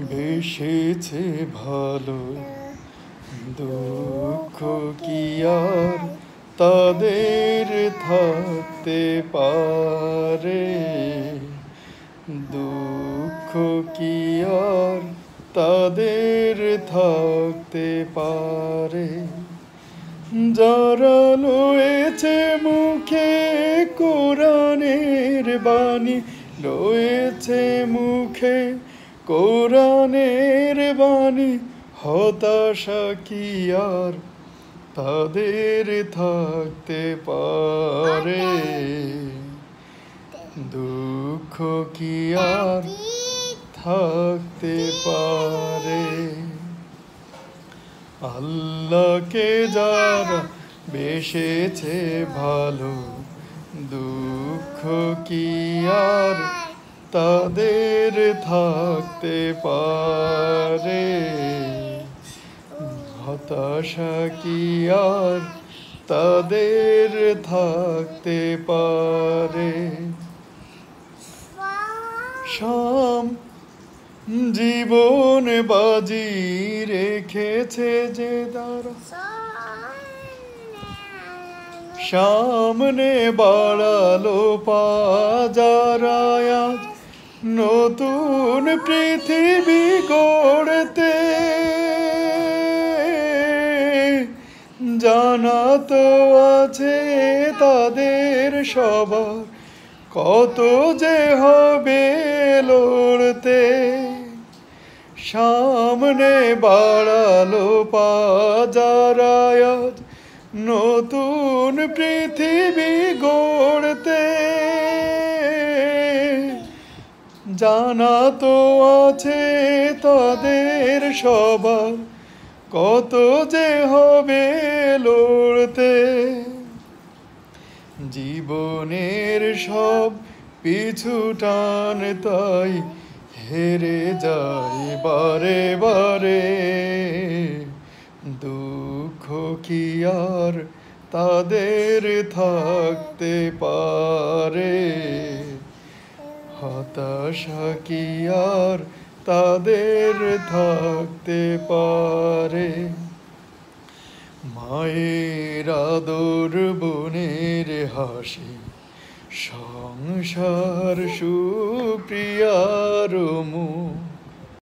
বেসেছে ভালো, দুঃখ কি আর তাদের থাকতে পারে? দুঃখ কি আর তাদের থাকতে পারে? যারা লয়েছে মুখে কোরআনের বাণী, লয়েছে মুখে কোরআনের বাণী, হতাশা কি আর তাদের থাকতে পারে? দুঃখ কি আর থাকতে পারে? আল্লাহকে যারা বেসেছে ভালো, দুঃখ কি আর তাদের থাকতে পারে? হতাশা কি আর তাদের থাকতে পারে? শাম জীবন বাজি রেখেছে যে দ্বারা, সামনে বাড়ালো যারা আজ নতুন পৃথিবী গড়তে। জানা তো আছে তাদের সবার কত যে হবে লড়তে। সামনে বাড়ালো যারা আজ নতুন পৃথিবী গড়তে। জানা তো আছে তাদের সবার কত যে হবে লড়তে। জীবনের সব পিছু টান তাই হেরে যায় বারে বারে। দুঃখ কি আর তাদের থাকতে পারে? হতাশা কি আর তাদের থাকতে পারে? মায়ের আদর, বোনের হাসি, সংসার সুপ্রিয়ার মুখ,